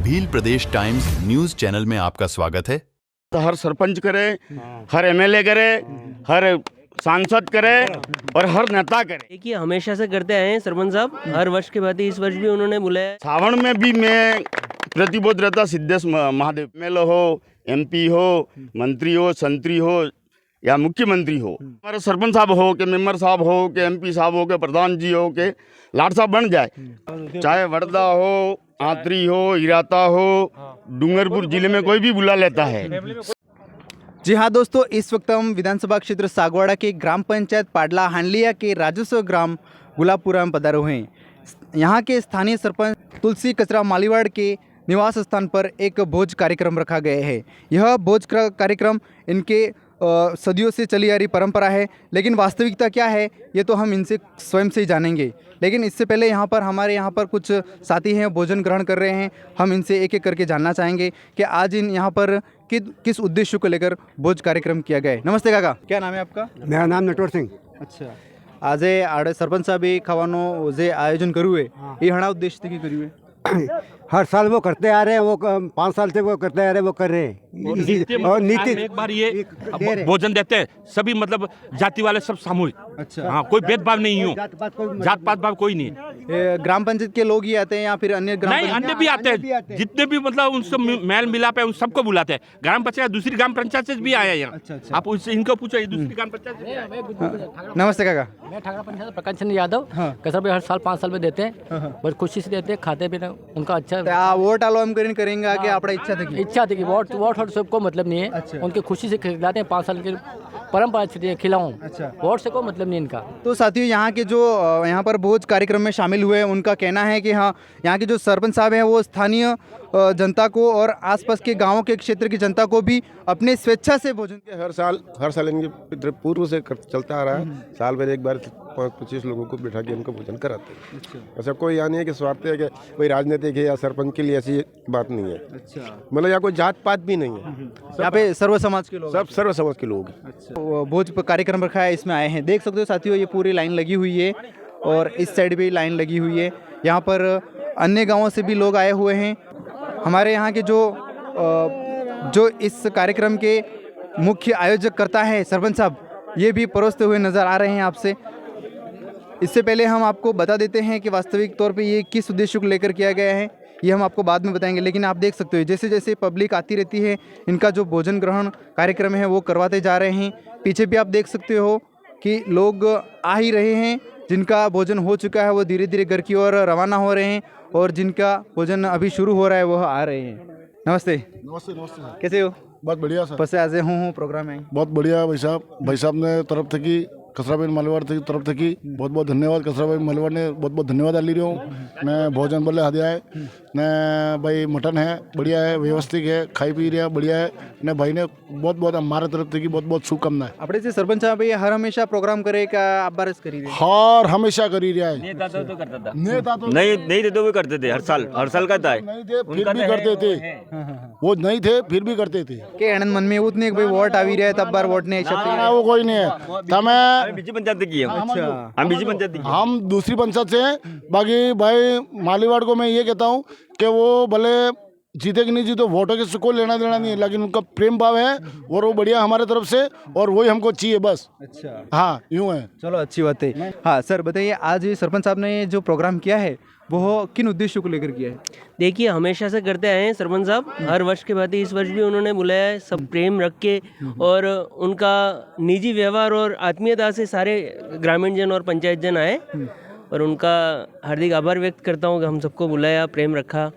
भील प्रदेश times news channel में आपका स्वागत है। तो हर सरपंच करे, हर एमएलए करे, हर सांसद करे और हर नेता करे। देखिए हमेशा से करते आए हैं सरपंच साहब, हर वर्ष के बाद इस वर्ष भी उन्होंने बुलाया है। सावन में भी मैं प्रतिबद्ध रहता सिद्धेश्वर महादेव, एमएलए हो, एमपी हो, मंत्री हो, संतरी हो या मुख्यमंत्री हो, हमारे सरपंच साहब हो के मेंबर साहब हो के एमपी साहब हो के प्रधान जी हो के लाट साहब बन जाए, चाहे वर्धा हो, आंतरी हो, हिराता हो, डूंगरपुर जिले में कोई भी बुला लेता है। जी हाँ दोस्तों, इस वक्त हम विधानसभा क्षेत्र सागवाड़ा के ग्राम पंचायत पाडला हांडलिया के राजस्व ग्राम गुलाबपुरा में पधारे हुए हैं। यहाँ के स्थानीय सरपंच तुलसी कचरा मालीवाड़ के निवास स्थान पर एक भोज कार्यक्रम रखा गया है। यह भोज कार्यक्रम इनके सदियों से चली आ रही परंपरा है, लेकिन वास्तविकता क्या है ये तो हम इनसे स्वयं से ही जानेंगे। लेकिन इससे पहले हमारे यहाँ पर कुछ साथी हैं, भोजन ग्रहण कर रहे हैं। हम इनसे एक एक करके जानना चाहेंगे कि आज यहाँ पर किस उद्देश्य को लेकर भोज कार्यक्रम किया गया है। नमस्ते काका, क्या नाम है आपका? मेरा नाम नटवर सिंह। अच्छा, आज आड़े सरपंच साहब खावानो जे आयोजन करू है, ये हड़ा उद्देश्य थी करू है? हर साल वो करते आ रहे हैं, वो 5 साल से वो करते आ रहे हैं, वो कर रहे हैं। और नीति एक बार ये भोजन देते हैं सभी, मतलब जाति वाले सब सामूहिक। अच्छा, हाँ, कोई भेदभाव नहीं हो, जात पात भाव कोई नहीं। ग्राम पंचायत के लोग ही आते हैं या फिर अन्य ग्राम नहीं, अन्य भी आते हैं, जितने भी मतलब उनसे मेल मिलाप है उन सबको बुलाते हैं। ग्राम पंचायत दूसरी ग्राम पंचायत से भी आया यहाँ। अच्छा। आप उससे इनको पूछो, ये दूसरी ग्राम पंचायत से। नमस्ते काका। मैं ठाकरा पंचायत प्रकाश चंद्र यादव। कसर भाई हर साल 5 साल में देते हैं, बस खुशी से देते हैं, खाते पीते उनका अच्छा। वोट आलो हम करेंगे आगे, आपका इच्छा थी कि वोट और सबको मतलब नहीं है। अच्छा। उनके खुशी से खिलाते हैं, 5 साल के परंपरा खिलाऊं। अच्छा, वोट से कोई मतलब नहीं इनका। तो साथियों, यहाँ के जो यहाँ पर भोज कार्यक्रम में शामिल हुए, उनका कहना है कि हाँ, यहाँ के जो सरपंच साहब हैं वो स्थानीय जनता को और आसपास के गांवों के क्षेत्र की जनता को भी अपने स्वेच्छा से भोजन हर साल इनके पूर्व से चलता आ रहा है। साल भर एक बार 25 लोगों को बिठा के उनको भोजन कराते हैं। अच्छा। ऐसा कोई यहाँ नहीं है कि स्वार्थ है कि कोई राजनीतिक है या सरपंच के लिए, ऐसी बात नहीं है। अच्छा, मतलब यहाँ कोई जात पात भी नहीं है, यहाँ पे सर्व समाज के लोग, सब सर्व समाज के लोग। अच्छा, भोज कार्यक्रम रखा है, इसमें आए हैं। देख सकते हो साथियों, ये पूरी लाइन लगी हुई है और इस साइड भी लाइन लगी हुई है। यहाँ पर अन्य गाँवों से भी लोग आए हुए हैं। हमारे यहाँ के जो इस कार्यक्रम के मुख्य आयोजक करता है सरपंच साहब, ये भी परोसते हुए नज़र आ रहे हैं आपसे। इससे पहले हम आपको बता देते हैं कि वास्तविक तौर पे ये किस उद्देश्य को लेकर किया गया है, ये हम आपको बाद में बताएंगे। लेकिन आप देख सकते हो जैसे जैसे पब्लिक आती रहती है, इनका जो भोजन ग्रहण कार्यक्रम है वो करवाते जा रहे हैं। पीछे भी आप देख सकते हो कि लोग आ ही रहे हैं। जिनका भोजन हो चुका है वो धीरे धीरे घर की ओर रवाना हो रहे हैं और जिनका भोजन अभी शुरू हो रहा है वह आ रहे हैं। नमस्ते। नमस्ते। नमस्ते, कैसे हो? बहुत बढ़िया सर। बस आज हूँ प्रोग्राम है बहुत बढ़िया भाई साहब ने तरफ थे कि कसराबेन मालीवाड़ की तरफ थे कि बहुत बहुत धन्यवाद। कसराबेन मालीवाड़ ने बहुत बहुत धन्यवाद ली रही हूँ। ने भोजन बोले हदिया है ने भाई, मटन है बढ़िया है, व्यवस्थित है, खाई पी रहा बढ़िया है ने भाई ने बहुत बहुत हमारे तरफ से बहुत बहुत शुभकामनाएं। આપણે જે સરપંચ સાહેબ એ હર હંમેશા પ્રોગ્રામ કરે કે આ બાર જ કરી રહ્યા? हर हमेशा करी रहा है। नेता तो करता था, नेता तो नहीं थे तो भी करते थे, हर साल करता है। नहीं थे फिर भी करते थे, वो नहीं थे फिर भी करते थे। કે આનંદ મન में એવું જ નહીં કે ભાઈ વોટ આવી રહ્યા તબ બાર વોટ ને ना, वो कोई नहीं है। तमें बीजी पंचायत की है। अच्छा, हम बीजी पंचायत की। हम दूसरी पंचायत से हैं। बाकी भाई मालीवाड़ को मैं ये कहता हूँ कि वो भले जीते कि नहीं जीते, वोटों के कोई लेना देना नहीं है, लेकिन उनका प्रेम भाव है और वो बढ़िया हमारे तरफ से, और वही हमको चाहिए बस। अच्छा, हाँ, यूँ है। चलो अच्छी बात है। हाँ सर बताइए, आज ये सरपंच साहब ने जो प्रोग्राम किया है वो किन उद्देश्यों को लेकर किया है? देखिए हमेशा से करते आए हैं सरपंच साहब, हर वर्ष के बाद इस वर्ष भी उन्होंने बुलाया है। सब प्रेम रख के और उनका निजी व्यवहार और आत्मीयता से सारे ग्रामीण जन और पंचायत जन आए और उनका हार्दिक आभार व्यक्त करता हूँ कि हम सबको बुलाया, प्रेम रखा।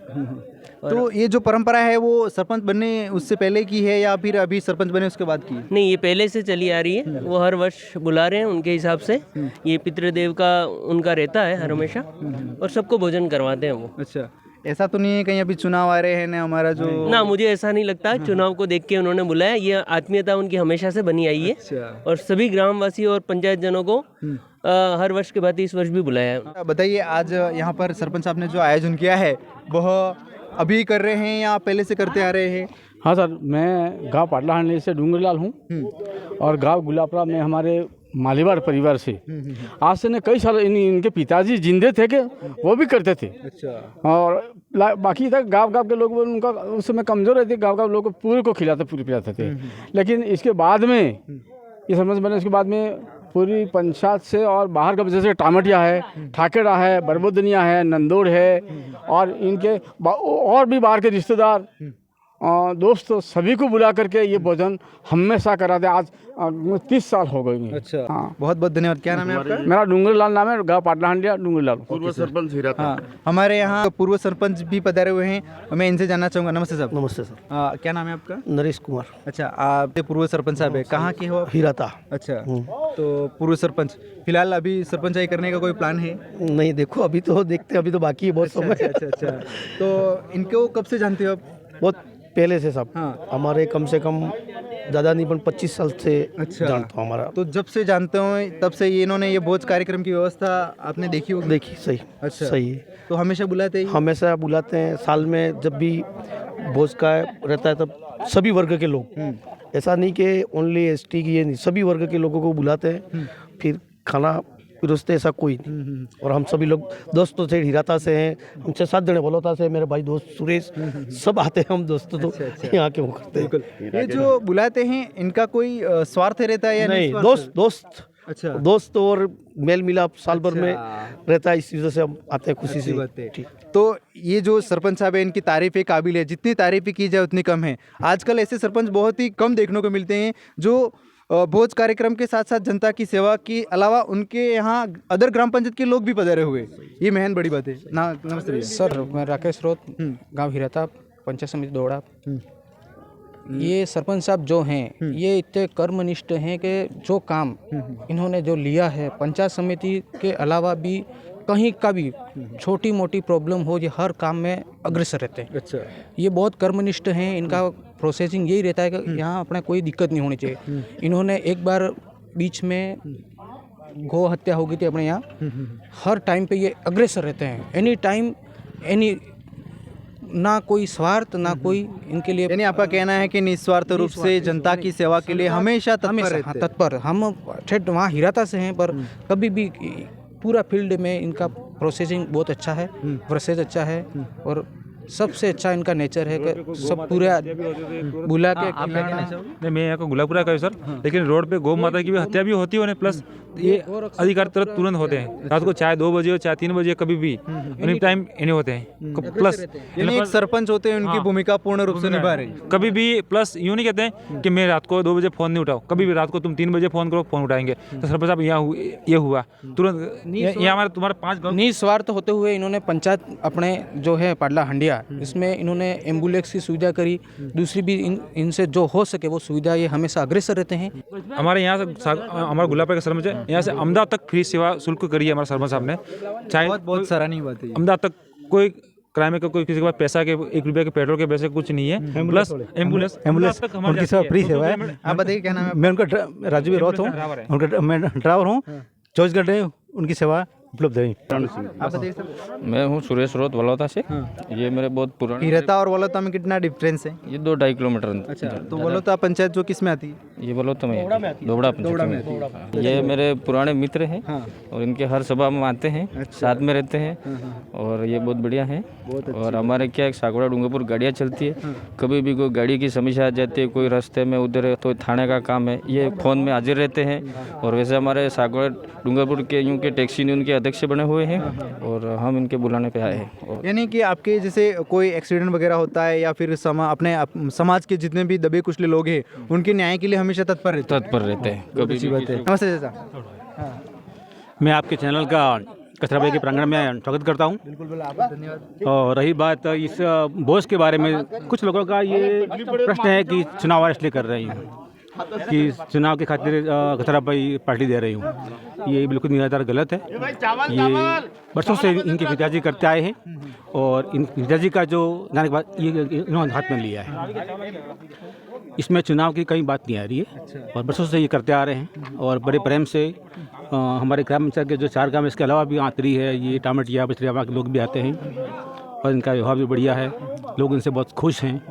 तो ये जो परंपरा है वो सरपंच बनने उससे पहले की है या फिर अभी सरपंच बने उसके बाद की है? नहीं, ये पहले से चली आ रही है। वो हर वर्ष बुला रहे हैं उनके हिसाब से। ये पितृदेव का उनका रहता है हर हमेशा, और सबको भोजन करवाते हैं वो। अच्छा, ऐसा तो नहीं है कहीं अभी चुनाव आ रहे हैं ना हमारा जो? ना, मुझे ऐसा नहीं लगता। चुनाव को देख के उन्होंने बुलाया। ये आत्मीयता उनकी हमेशा से बनी आई है। अच्छा। और सभी ग्रामवासी और पंचायत जनों को हर वर्ष के बाद इस वर्ष भी बुलाया है। बताइए, आज यहाँ पर सरपंच साहब ने जो आयोजन किया है वह अभी कर रहे हैं या पहले से करते आ रहे हैं? हाँ सर, मैं गांव पाडला हांडली से डूंगरलाल हूँ और गांव गुलाबपुरा में हमारे मालीवाड़ परिवार से आज से ने कई साल इनके पिताजी जिंदे थे कि वो भी करते थे। अच्छा। और बाकी था गाँव के लोग उनका उस समय कमज़ोर रहते, गाँव लोग को पूरे को खिलाते पूरे पिलाते थे। लेकिन इसके बाद में ये सरपंच बने, उसके बाद में पूरी पंचायत से और बाहर का जैसे टामटिया है, ठाकेड़ा है, बरबोदनिया है, नंदोड़ है और इनके और भी बाहर के रिश्तेदार दोस्त सभी को बुला करके ये भोजन हमेशा कराते। आज 30 साल हो गए। अच्छा, हाँ, बहुत बहुत धन्यवाद। क्या नाम है आपका? मेरा डूंगरलाल नाम है, गाँव पाटला हंडिया डूंगरलाल। पूर्व सरपंच हीरा था। हाँ, हमारे यहाँ पूर्व सरपंच भी पधारे हुए हैं, मैं इनसे जानना चाहूँगा। नमस्ते साहब। नमस्ते सर, क्या नाम है आपका? नरेश कुमार, अच्छा, आप पूर्व सरपंच साहब है, कहाँ के हो आप? हीराता। अच्छा, तो पूर्व सरपंच फिलहाल अभी सरपंचाई करने का कोई प्लान है? नहीं, देखो अभी तो देखते हैं, अभी तो बाकी है बहुत समय। अच्छा, तो इनको कब से जानते हो आप? बहुत पहले से सब। हाँ। हमारे कम से कम ज़्यादा नहीं, पर 25 साल से अच्छा। जानता हूँ हमारा। तो जब से जानते हो तब से ये इन्होंने ये भोज कार्यक्रम की व्यवस्था आपने देखी होगी? देखिए, सही। अच्छा, सही है। तो हमेशा बुलाते हैं? हमेशा बुलाते हैं, साल में जब भी भोज का रहता है तब सभी वर्ग के लोग, ऐसा नहीं कि ओनली एसटी की, ये नहीं, सभी वर्ग के लोगों को बुलाते हैं, फिर खाना पिरोसते, ऐसा कोई नहीं। और हम सभी लोग दोस्त तो से हीराता से हैं, हम 6-7 जने बलौता से, मेरे भाई दोस्त सुरेश, सब आते हैं हम दोस्त, तो यहाँ के वो करते हैं। ये जो बुलाते हैं इनका कोई स्वार्थ रहता है या नहीं, स्वार्थ? दोस्त अच्छा, दोस्त और मेल मिलाप साल भर में अच्छा। रहता है, इस वजह से हम आते हैं खुशी अच्छी से। बात है। ठीक। तो ये जो सरपंच साहब है इनकी तारीफें काबिल है, जितनी तारीफें की जाए उतनी कम है। आजकल ऐसे सरपंच बहुत ही कम देखने को मिलते हैं जो भोज कार्यक्रम के साथ साथ जनता की सेवा के अलावा उनके यहाँ अदर ग्राम पंचायत के लोग भी पधारे हुए, ये महन बड़ी बात है ना। नमस्ते भैया। सर, मैं राकेश रोत, गांव हिराता, पंचायत समिति दोड़ा। ये सरपंच साहब जो हैं ये इतने कर्मनिष्ठ हैं कि जो काम इन्होंने जो लिया है पंचायत समिति के अलावा भी कहीं का भी छोटी मोटी प्रॉब्लम हो, ये हर काम में अग्रसर रहते हैं। अच्छा, ये बहुत कर्मनिष्ठ हैं, इनका प्रोसेसिंग यही रहता है कि यहाँ अपना कोई दिक्कत नहीं होनी चाहिए। इन्होंने एक बार बीच में गौ हत्या हो गई थी अपने यहाँ, हर टाइम पे ये अग्रसर रहते हैं, एनी टाइम एनी, ना कोई स्वार्थ ना कोई इनके लिए। यानी आपका कहना है कि निस्वार्थ रूप से जनता की सेवा के लिए हमेशा तत्पर रहते हैं। तत्पर। हम ठेठ वहाँ हिराता से हैं, पर कभी भी पूरा फील्ड में इनका प्रोसेसिंग बहुत अच्छा है, प्रोसेस अच्छा है और सबसे अच्छा इनका नेचर है कि सब पूरा बुला के नहीं, मैं यहाँ को गुलापुरा का हूँ सर, लेकिन रोड पे गौ माता की भी हत्या भी होती है, प्लस ये अधिकार तुरंत होते हैं। रात को चाहे 2 बजे हो चाहे 3 बजे, कभी भी एनी टाइम इन्हें होते हैं। प्लस यानी एक सरपंच होते हैं, उनकी भूमिका पूर्ण रूप से निभा रहे हैं। कभी भी, प्लस यूँ नहीं कहते हैं कि मैं रात को 2 बजे फ़ोन नहीं उठाऊँ, कभी भी रात को तुम 3 बजे फ़ोन करो, फ़ोन उठाएंगे। तो सरपंच साहब यहाँ ये हुआ तुरंत, यहाँ हमारे तुम्हारे 5 गाँव निस्वार्थ होते हुए इन्होंने पंचायत अपने जो है पाडला हंडिया, इसमें इन्होंने एम्बुलेंस की सुविधा करी, दूसरी भी इनसे जो हो सके वो सुविधा, ये हमेशा अग्रसर रहते हैं। हमारे यहाँ से हमारा गुलाबपुर का सरपंच है, यहाँ से अहमदाबाद तक फ्री सेवा शुल्क करी है हमारे सरपंच साहब ने। चाहे बहुत सराहनीय बात है। अहमदाबाद तक कोई किराए में कोई किसी के पास पैसा के 1 रुपये के पेट्रोल के पैसे कुछ नहीं है, प्लस एम्बुलेंस तक उनकी सेवा फ्री सेवा है। आप बताइए क्या नाम है? मैं उनका राजू रौत हूँ, उनका मैं ड्राइवर हूँ, 24 घंटे उनकी सेवा उपलब्ध है। आप बताइए सर। मैं हूँ सुरेश रोत वलौता से। ये मेरे बहुत पुराने, हिराता और वलोता में कितना डिफरेंस है? ये 2-2.5 किलोमीटर। अच्छा, तो वलोता पंचायत जो किस में आती है? ये वलौता में दोबड़ा पंचायत में। ये मेरे पुराने मित्र हैं और इनके हर सभा में आते हैं, साथ में रहते हैं और ये बहुत बढ़िया है। और हमारे क्या एक सागवाड़ा डूंगरपुर गाड़ियाँ चलती है, कभी भी कोई गाड़ी की समस्या आ जाती है, कोई रास्ते में उधर तो थाने का काम है, ये फ़ोन में हाजिर रहते हैं। और वैसे हमारे सागवाड़ा डूंगरपुर के यूँ के टैक्सी यूनियन के अध्यक्ष बने हुए हैं और हम इनके बुलाने पे आए हैं। यानी कि आपके जैसे कोई एक्सीडेंट वगैरह होता है या फिर समाज के जितने भी दबे कुचले लोग हैं उनके न्याय के लिए हमेशा तत्पर रहते हैं। कभी भी। बात है। नमस्ते चाचा। मैं आपके चैनल का कचराबाई के प्रांगण में स्वागत करता हूँ। धन्यवाद। और रही बात इस भोज के बारे में, कुछ लोगों का ये प्रश्न है कि चुनाव इसलिए कर रही हूँ कि चुनाव के खातिर कचराबाई पार्टी दे रही हूँ, ये बिल्कुल निराधार गलत है। ये वर्षों से इनके पिताजी करते आए हैं और इन पिताजी का जो जाने के बाद ये इन्होंने हाथ में लिया है। इसमें चुनाव की कई बात नहीं आ रही है और वर्षों से ये करते आ रहे हैं और बड़े प्रेम से हमारे ग्राम पंचायत के जो 4 गाँव इसके अलावा भी आतरी है, ये टामटिया बचरिया वहाँ के लोग भी आते हैं और इनका व्यवहार भी बढ़िया है, लोग इनसे बहुत खुश हैं।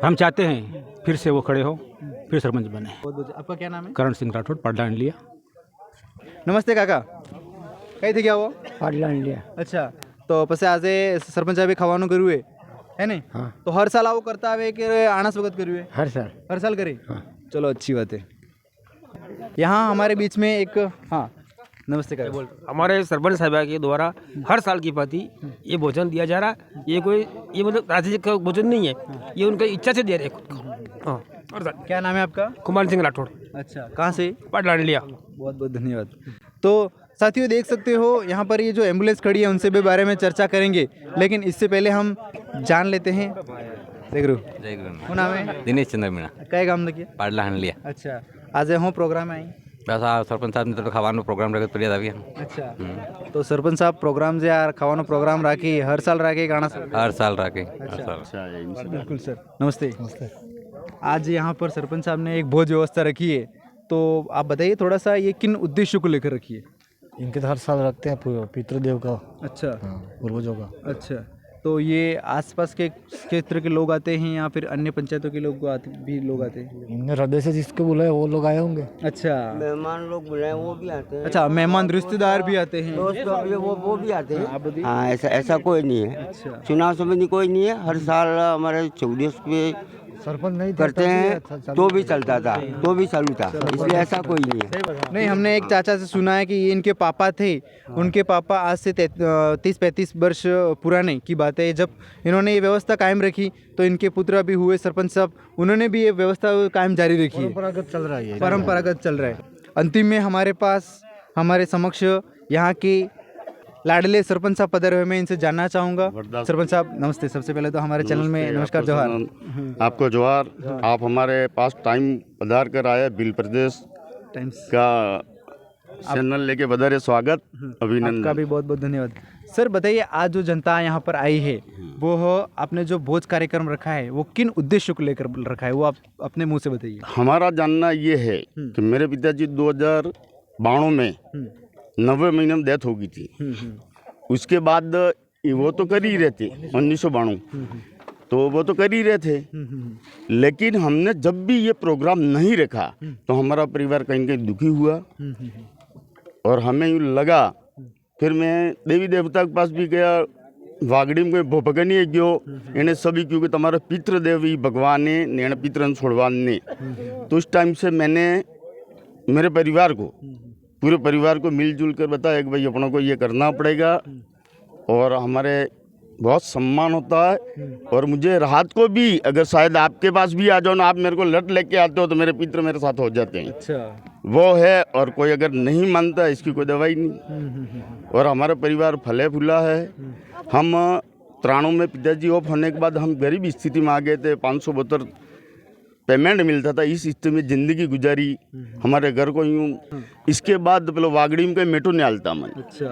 हम चाहते हैं फिर से वो खड़े हो, फिर सरपंच बने। आपका क्या नाम है? करण सिंह राठौड़, पाडला इंडिया। नमस्ते काका, कहीं थे क्या वो? पाडला इंडिया। अच्छा, તો પછી આજે સરપંચ સાહેબે ખાવાનું કર્યું હે ને? તો હર સાલ આવું કરતા આવે કે આણસ વખત કર્યું है? हर साल करे। चलो अच्छी बात है। यहाँ हमारे बीच में एक हाँ नमस्ते कर हमारे सरपंच साहिबा के द्वारा हर साल की भांति ये भोजन दिया जा रहा है। ये मतलब राजनीतिक का भोजन नहीं है, ये उनका इच्छा से दे रहे हैं खुद को। हाँ, हर साल। क्या नाम है आपका? कुमार सिंह राठौड़। अच्छा, कहाँ से? पाटलान लिया। बहुत बहुत धन्यवाद। तो साथियों देख सकते हो यहाँ पर ये जो एम्बुलेंस खड़ी है उनसे भी बारे में चर्चा करेंगे, लेकिन इससे पहले हम जान लेते हैं। जय गुरु। जय गुरु। શું નામ है? दिनेश चंद्र मीणा, કયા ગામ લખીએ? પાડલા હણલિયા। अच्छा, આજે હું પ્રોગ્રામ आई? બસ આ સરપંચ સાહેબને તો ખાવાનો પ્રોગ્રામ રાખે પડી આવ્યા। अच्छा, तो सरपंच साहब प्रोग्राम जे यार खाવાનો प्रोग्राम राखी हर साल राखे गाना साल? हर साल राखे। बिल्कुल सर, नमस्ते। आज यहाँ पर सरपंच साहब ने एक भोज व्यवस्था रखी है, तो आप बताइए थोड़ा सा ये किन उद्देश्यों को लेकर रखी है? इनके तो हर साल रखते हैं पितृदेव का, अच्छा, पूर्वजों का। अच्छा, तो ये आसपास के क्षेत्र के लोग आते हैं या फिर अन्य पंचायतों के लोग भी लोग आते हैं? इनने हृदय से जिसको बुलाए वो लोग आए होंगे। अच्छा, मेहमान लोग बुलाए वो भी आते हैं। अच्छा, मेहमान रिश्तेदार भी आते हैं? वो भी आते हैं। आप बताइए। हाँ, ऐसा कोई नहीं है। अच्छा, चुनाव समिति कोई नहीं है। हर साल हमारे 24 पे सरपंच नहीं करते हैं, तो भी चलता था, तो भी चालू था, इसलिए ऐसा कोई नहीं है। नहीं, हमने एक चाचा से सुना है कि ये इनके पापा थे, उनके पापा आज से 30-35 वर्ष पुराने की बात है, जब इन्होंने ये व्यवस्था कायम रखी तो इनके पुत्र भी हुए सरपंच साहब, उन्होंने भी ये व्यवस्था कायम जारी रखी है। परंपरागत चल रहा है। परंपरागत चल रहा है। अंतिम में हमारे पास हमारे समक्ष यहाँ के लाडले सरपंच साहब पधारे हुए, मैं इनसे जानना चाहूँगा। सरपंच साहब नमस्ते। सबसे पहले तो हमारे चैनल में नमस्कार, जोहार। आपको जोहार। आप हमारे पास टाइम पधार कर आए, बिल प्रदेश टाइम्स का चैनल लेके पधारे, स्वागत, अभिनंदन। आपका भी बहुत बहुत धन्यवाद। सर बताइए, आज जो जनता यहाँ पर आई है वो आपने जो भोज कार्यक्रम रखा है वो किन उद्देश्यों को लेकर रखा है, वो आप अपने मुँह से बताइए। हमारा जानना ये है कि मेरे पिताजी 2092 में 90 महीने में डेथ हो गई थी। उसके बाद वो तो कर ही रहे थे, 1992 तो वो तो कर ही रहे थे, लेकिन हमने जब भी ये प्रोग्राम नहीं रखा तो हमारा परिवार कहीं न कहीं दुखी हुआ और हमें यूँ लगा। फिर मैं देवी देवता के पास भी गया, वागड़ी में कोई भगनी गयो, इन्हें सभी क्योंकि तुम्हारा पितृ देवी भगवान ने पितरन छोड़वाने। तो उस टाइम से मैंने मेरे परिवार को, पूरे परिवार को मिलजुल कर बताया कि भाई अपनों को ये करना पड़ेगा और हमारे बहुत सम्मान होता है। और मुझे राहत को भी, अगर शायद आपके पास भी आ जाओ ना, आप मेरे को लट लेके आते हो तो मेरे पितर मेरे साथ हो जाते हैं। अच्छा, वो है। और कोई अगर नहीं मानता इसकी कोई दवाई नहीं। और हमारा परिवार फले फूला है। हम 93 में पिताजी ऑफ होने के बाद हम गरीब स्थिति में आ गए थे, 572 पेमेंट मिलता था, इस स्थिति में ज़िंदगी गुजारी हमारे घर को यूँ। इसके बाद पहले वागड़ी में कोई मेटो नहीं आलता मन। अच्छा,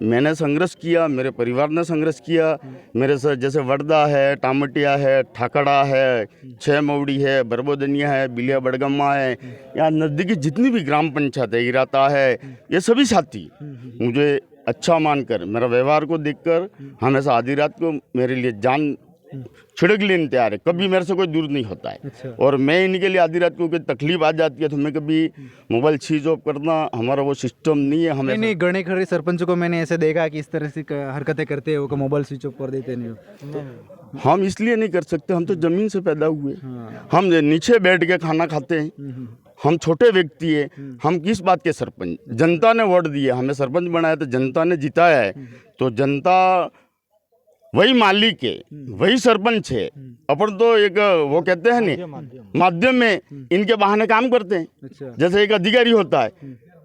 मैंने संघर्ष किया, मेरे परिवार ने संघर्ष किया। मेरे साथ जैसे वर्धा है, टामटिया है, ठाकड़ा है, 6 मौड़ी है, बरबोदनिया है, बिलिया बड़गम्मा है, यहाँ नज़दीकी जितनी भी ग्राम पंचायत है, इराता है, ये सभी साथी मुझे अच्छा मानकर, मेरा व्यवहार को देखकर हमेशा आधी रात को मेरे लिए जान छिड़क लेने तैयार है। कभी मेरे से कोई दूर नहीं होता है। अच्छा। और मैं इनके लिए आधी रात को कोई तकलीफ आ जाती है तो मैं कभी मोबाइल स्विच ऑफ करना, हमारा वो सिस्टम नहीं है। हमें नहीं, गणे खड़े सरपंचों को मैंने ऐसे देखा कि इस तरह से हरकतें करते हो कि मोबाइल स्विच ऑफ कर देते नहीं हो। हम इसलिए नहीं कर सकते, हम तो जमीन से पैदा हुए। हम नीचे बैठ के खाना खाते हैं, हम छोटे व्यक्ति है। हम किस बात के सरपंच? जनता ने वोट दिए, हमें सरपंच बनाया तो जनता ने जिताया है, तो जनता वही मालिक है, वही सरपंच है। अपन तो एक वो कहते हैं नहीं, माध्यम में इनके बहाने काम करते हैं। अच्छा। जैसे एक अधिकारी होता है,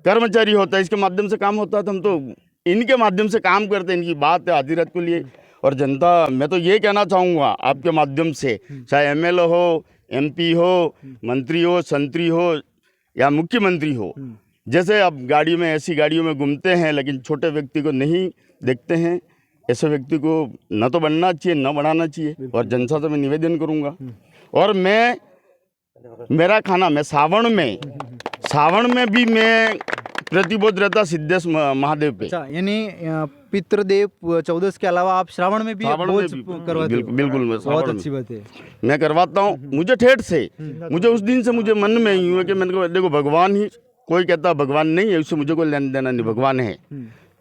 कर्मचारी होता है, इसके माध्यम से काम होता है, तो हम तो इनके माध्यम से काम करते हैं। इनकी बात है आधी रात को लिए। और जनता, मैं तो ये कहना चाहूँगा आपके माध्यम से, चाहे MLA हो, MP हो, मंत्री हो, संतरी हो या मुख्यमंत्री हो, जैसे अब गाड़ी में, ऐसी गाड़ियों में घूमते हैं लेकिन छोटे व्यक्ति को नहीं देखते हैं, ऐसे व्यक्ति को न तो बनना चाहिए, न बनाना चाहिए। और जनता से मैं निवेदन करूंगा। और मैं, मेरा खाना, मैं सावन में भी मैं प्रतिबोध रहता सिद्धेश महादेव पे। अच्छा, यानी पितृदेव 14 के अलावा आप श्रावण में भी भोज करवाते हो? बिल्कुल, मैं बहुत अच्छी बात है। मैं करवाता हूँ। मुझे ठेठ से, मुझे उस दिन से मुझे मन में यूँ है कि मैंने कहा देखो भगवान ही, कोई कहता भगवान नहीं है, उससे मुझे कोई लेना देना नहीं, भगवान है।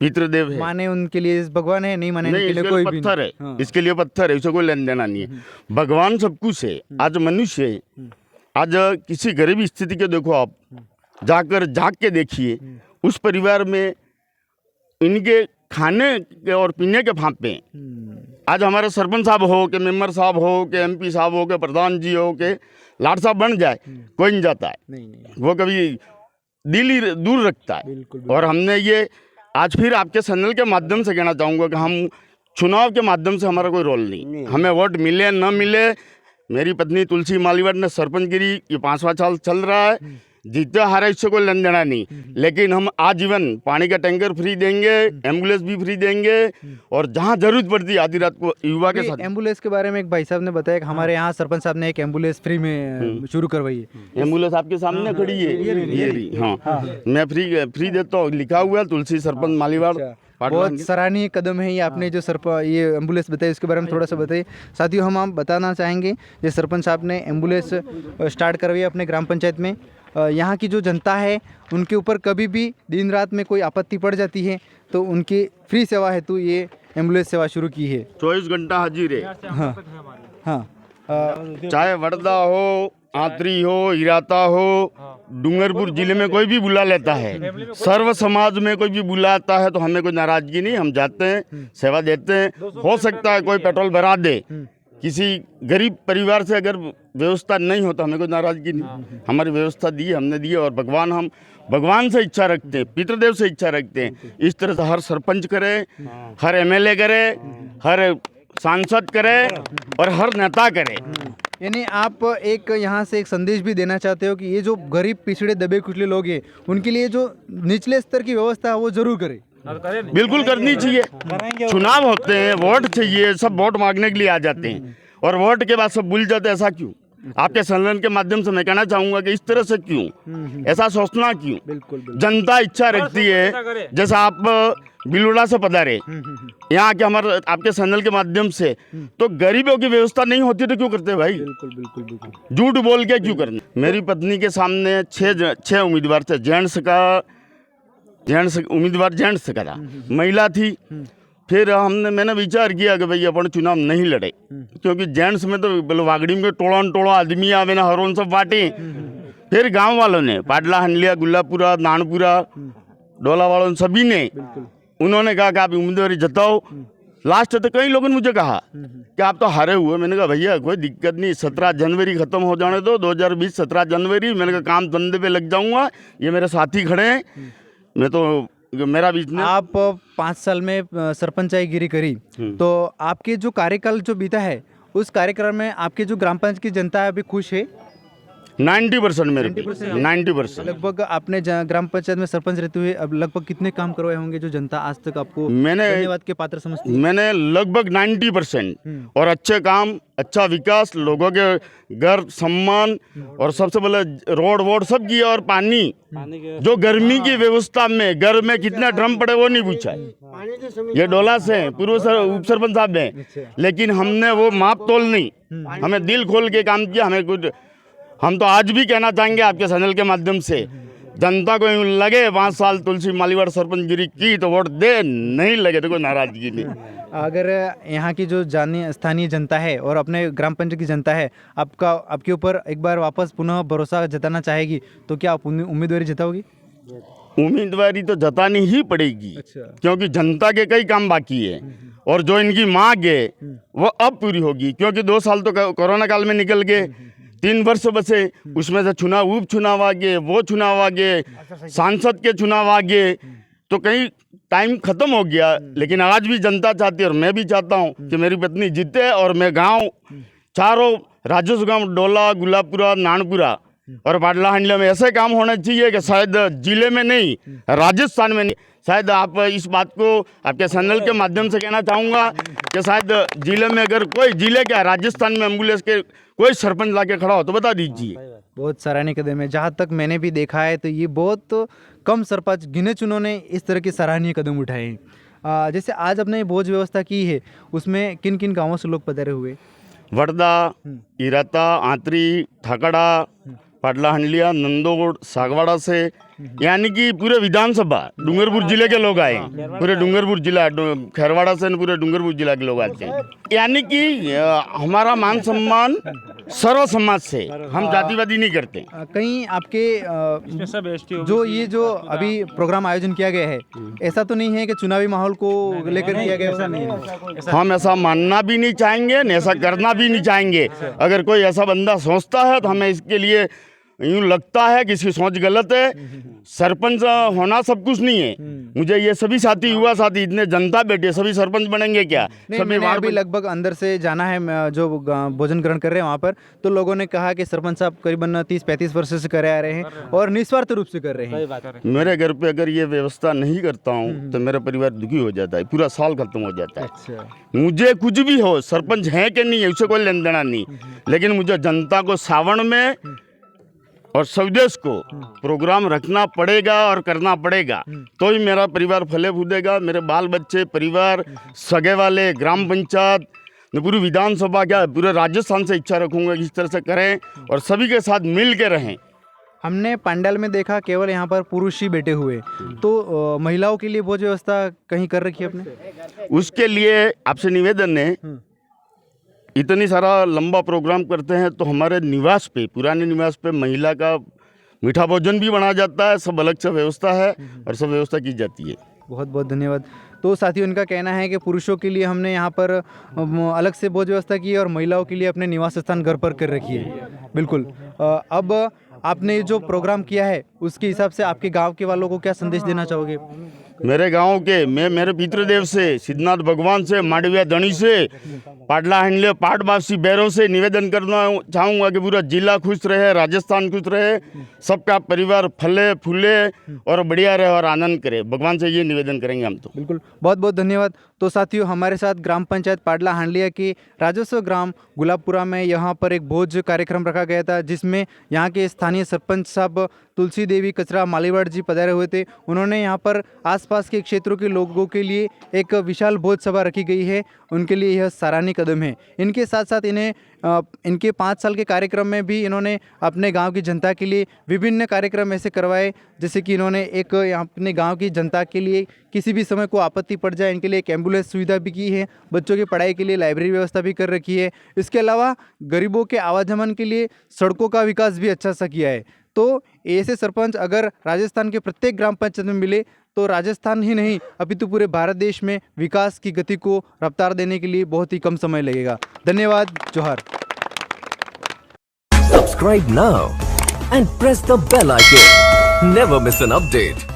पितृदेव है। माने उनके लिए भगवान है, नहीं माने नहीं, उनके लिए इसके कोई लिए भी पत्थर है। हाँ। इसके लिए पत्थर है, इसे कोई लेन देना नहीं है। भगवान सब कुछ है। आज मनुष्य है, आज किसी गरीबी स्थिति के देखो आप, जाकर झाँक के देखिए, उस परिवार में इनके खाने के और पीने के फांपे। आज हमारे सरपंच साहब हो के मेंबर साहब हो के MP साहब हो के प्रधान जी हो के लाट साहब बन जाए, कोई नहीं जाता है। नहीं वो कभी दिल ही दूर रखता है। और हमने ये आज फिर आपके चैनल के माध्यम से कहना चाहूँगा कि हम चुनाव के माध्यम से हमारा कोई रोल नहीं, हमें वोट मिले न मिले। मेरी पत्नी तुलसी मालीवाड़ ने सरपंचगिरी ये 5वां साल चल रहा है, जीते हारे इससे कोई लेन देना नहीं, लेकिन हम आजीवन पानी का टैंकर फ्री देंगे, एम्बुलेंस भी फ्री देंगे, और जहाँ जरूरत पड़ती है आधी रात को युवा के साथ। एम्बुलेंस के बारे में एक भाई साहब ने बताया कि हमारे यहाँ सरपंच साहब ने एक एम्बुलेंस फ्री में शुरू करवाई है। एम्बुलेंस आपके सामने खड़ी है, ये रही। हाँ, मैं फ्री देता हूँ, लिखा हुआ है तुलसी सरपंच मालीवाड़। बहुत सराहनीय कदम है ये। आपने जो ये एम्बुलेंस बताई उसके बारे में थोड़ा सा बताइए। साथियों, हम बताना चाहेंगे ये सरपंच साहब ने एम्बुलेंस स्टार्ट करवाई अपने ग्राम पंचायत में। यहाँ की जो जनता है उनके ऊपर कभी भी दिन रात में कोई आपत्ति पड़ जाती है तो उनकी फ्री सेवा हेतु ये एम्बुलेंस सेवा शुरू की है। 24 घंटा हाजिर है। हाँ हाँ, चाहे वर्धा हो, आंतरी हो, इराता हो, डूंगरपुर जिले में कोई भी बुला लेता है, सर्व समाज में कोई भी बुलाता है तो हमें कोई नाराजगी नहीं, हम जाते हैं, सेवा देते हैं। हो सकता है कोई पेट्रोल भरा दे, किसी गरीब परिवार से अगर व्यवस्था नहीं हो तो हमें कोई नाराजगी नहीं, हमारी व्यवस्था दी, हमने दी। और हम भगवान से इच्छा रखते हैं, पितृदेव से इच्छा रखते हैं। इस तरह से हर सरपंच करे, हर MLA करे, हर सांसद करे और हर नेता करे। यानी आप एक यहाँ से एक संदेश भी देना चाहते हो कि ये जो गरीब पिछड़े दबे कुचले लोग हैं उनके लिए जो निचले स्तर की व्यवस्था है वो जरूर करें। बिल्कुल करनी चाहिए। चुनाव होते हैं, वोट चाहिए, सब वोट मांगने के लिए आ जाते हैं और वोट के बाद सब भूल जाते हैं। ऐसा क्यों? आपके सम्मेलन के माध्यम से मैं कहना चाहूंगा कि इस तरह से क्यों, ऐसा सोचना क्यों? बिल्कुल। जनता इच्छा रखती है, जैसा आप बिलोड़ा से पधारे यहाँ के हमारे आपके चैनल के माध्यम से, तो गरीबों की व्यवस्था नहीं होती तो क्यों करते भाई? बिल्कुल। झूठ बोल के क्यों करना? मेरी पत्नी के सामने 6 उम्मीदवार थे, उम्मीदवार जेंट्स का था, महिला थी। फिर मैंने विचार किया कि भाई अपन चुनाव नहीं लड़े, क्योंकि जेंट्स में तो वागड़ी में टोड़ा आदमी आवे ना, हरोन सब बांटे। फिर गांव वालों ने, पाटला, हंडलिया, गुल्लापुरा, नानपुरा, डोला वालों सभी ने, उन्होंने कहा कि आप उम्मीदवारी जताओ। लास्ट तक कई लोगों ने मुझे कहा कि आप तो हारे हुए। मैंने कहा भैया कोई दिक्कत नहीं, 17 जनवरी खत्म हो जाने दो, 2020 17 जनवरी। मैंने कहा काम धंधे पे लग जाऊंगा, ये मेरे साथी खड़े हैं, मैं तो मेरा बिजनेस। आप 5 साल में सरपंचाईगिरी करी, तो आपके जो कार्यकाल जो बीता है उस कार्यकाल में आपके जो ग्राम पंचायत की जनता है अभी खुश है? 90% मेरे 90%। लगभग आपने ग्राम पंचायत में सरपंच रहते हुए अब लगभग कितने काम करवाए होंगे जो जनता आज तक आपको धन्यवाद के पात्र समझती है? मैंने लगभग 90% और अच्छे काम, अच्छा विकास, लोगों के घर सम्मान, और सबसे पहले रोड वोड सब किया। और पानी जो गर्मी की व्यवस्था में घर में कितना ड्रम पड़े वो नहीं पूछा है। ये डोला से पूर्व उप सरपंच साहब हैं, लेकिन हमने वो माप तोल नहीं, हमें दिल खोल के काम किया। हमें कुछ, हम तो आज भी कहना चाहेंगे आपके चैनल के माध्यम से, जनता को यूँ लगे 5 साल तुलसी मालीवाड़ सरपंचगिरी की तो वोट दे, नहीं लगे तो कोई नाराजगी नहीं। अगर यहाँ की जो स्थानीय जनता है और अपने ग्राम पंचायत की जनता है आपके ऊपर एक बार वापस पुनः भरोसा जताना चाहेगी तो क्या आप उम्मीदवारी जताओगी? उम्मीदवारी तो जतानी ही पड़ेगी। क्योंकि जनता के कई काम बाकी है और जो इनकी मांग है वो अब पूरी होगी। क्योंकि 2 साल तो कोरोना काल में निकल गए, 3 वर्ष बचे, उसमें से चुनाव, उप चुनाव आ गए, वो चुनाव आ गए, सांसद के चुनाव आ गए, तो कहीं टाइम खत्म हो गया। लेकिन आज भी जनता चाहती है और मैं भी चाहता हूँ कि मेरी पत्नी जीते और मैं गांव, चारों राजस्व गांव, डोला, गुलाबपुरा, नानपुरा और पाटला हंडला में ऐसे काम होने चाहिए कि शायद जिले में नहीं, राजस्थान में नहीं। शायद आप इस बात को आपके चैनल के माध्यम से कहना चाहूँगा कि शायद जिले में अगर कोई, जिले क्या राजस्थान में एम्बुलेंस के कोई सरपंच लाके खड़ा हो तो बता दीजिए। बहुत सराहनीय कदम है। जहाँ तक मैंने भी देखा है तो ये बहुत कम सरपंच, गिने चुनों ने इस तरह के सराहनीय कदम उठाए हैं। जैसे आज आपने भोज व्यवस्था की है, उसमें किन किन गाँवों से लोग पधारे हुए? वर्धा, इराता, आंतरी, ठाकड़ा, पाटला हंडलिया, नंदोड़, सागवाड़ा से यानी कि पूरे विधानसभा डूंगरपुर जिले के लोग आए, पूरे डूंगरपुर जिला, खैरवाड़ा से पूरे डूंगरपुर जिला के लोग आते हैं। यानी कि हमारा मान सम्मान सर्व समाज से, हम जातिवादी नहीं करते। कहीं आपके जो ये जो अभी प्रोग्राम आयोजन किया गया है, ऐसा तो नहीं है कि चुनावी माहौल को लेकर किया गया? ऐसा नहीं है, हम ऐसा मानना भी नहीं चाहेंगे, ऐसा करना भी नहीं चाहेंगे। अगर कोई ऐसा बंदा सोचता है तो हमें इसके लिए यूँ लगता है कि इसकी सोच गलत है। सरपंच होना सब कुछ नहीं है। मुझे ये सभी साथी, युवा साथी, इतने जनता बैठे, सभी सरपंच बनेंगे क्या? सभी अभी लगभग अंदर से जाना है, जो भोजन ग्रहण कर रहे हैं वहाँ पर, तो लोगों ने कहा कि सरपंच साहब करीबन 30-35 वर्ष से कर आ रहे हैं और निस्वार्थ रूप से कर रहे हैं। मेरे घर पे अगर ये व्यवस्था नहीं करता हूँ तो मेरा परिवार दुखी हो जाता है, पूरा साल खत्म हो जाता है। अच्छा, मुझे कुछ भी हो, सरपंच है कि नहीं है उससे कोई लेन देना नहीं, लेकिन मुझे जनता को सावन में और स्वदेश को प्रोग्राम रखना पड़ेगा और करना पड़ेगा, तो ही मेरा परिवार फले फूलेगा। मेरे बाल बच्चे, परिवार, सगे वाले, ग्राम पंचायत, पूरी विधानसभा, क्या पूरे राजस्थान से इच्छा रखूंगा कि इस तरह से करें और सभी के साथ मिल के रहें। हमने पंडाल में देखा केवल यहाँ पर पुरुष ही बैठे हुए, तो महिलाओं के लिए भोज व्यवस्था कहीं कर रखी है आपने? उसके लिए आपसे निवेदन है, इतनी सारा लंबा प्रोग्राम करते हैं तो हमारे निवास पे, पुराने निवास पे महिला का मीठा भोजन भी बनाया जाता है, सब अलग से व्यवस्था है और सब व्यवस्था की जाती है। बहुत बहुत धन्यवाद। तो साथियों, इनका कहना है कि पुरुषों के लिए हमने यहाँ पर अलग से भोज व्यवस्था की है और महिलाओं के लिए अपने निवास स्थान घर पर कर रखी है। बिल्कुल। अब आपने जो प्रोग्राम किया है उसके हिसाब से आपके गांव के वालों को क्या संदेश देना चाहोगे? मेरे गांव के, मैं मेरे पितृदेव से, सिद्धनाथ भगवान से, मांडविया धनी से, पाटला हंडले, पाटबासी बैरों से निवेदन करना चाहूँगा कि पूरा जिला खुश रहे, राजस्थान खुश रहे, सबका परिवार फले फूले और बढ़िया रहे और आनंद करे। भगवान से ये निवेदन करेंगे हम तो। बिल्कुल, बहुत बहुत धन्यवाद। तो साथियों, हमारे साथ ग्राम पंचायत पाटला हांडलिया के राजस्व ग्राम गुलाबपुरा में यहाँ पर एक भोज कार्यक्रम रखा गया था, जिसमें यहाँ के स्थानीय सरपंच साहब तुलसी देवी कचरा मालीवाड़ जी पधारे हुए थे। उन्होंने यहाँ पर आसपास के क्षेत्रों के लोगों के लिए एक विशाल भोज सभा रखी गई है, उनके लिए यह सराहनीय कदम है। इनके साथ साथ इनके 5 साल के कार्यक्रम में भी इन्होंने अपने गांव की जनता के लिए विभिन्न कार्यक्रम ऐसे करवाए, जैसे कि इन्होंने एक यहाँ अपने गांव की जनता के लिए किसी भी समय को आपत्ति पड़ जाए, इनके लिए एक एम्बुलेंस सुविधा भी की है, बच्चों की पढ़ाई के लिए लाइब्रेरी व्यवस्था भी कर रखी है। इसके अलावा गरीबों के आवागमन के लिए सड़कों का विकास भी अच्छा सा किया है। तो ऐसे सरपंच अगर राजस्थान के प्रत्येक ग्राम पंचायत में मिले तो राजस्थान ही नहीं अपितु पूरे भारत देश में विकास की गति को रफ्तार देने के लिए बहुत ही कम समय लगेगा। धन्यवाद। जोहार। Subscribe now and press the bell icon. Never miss an update.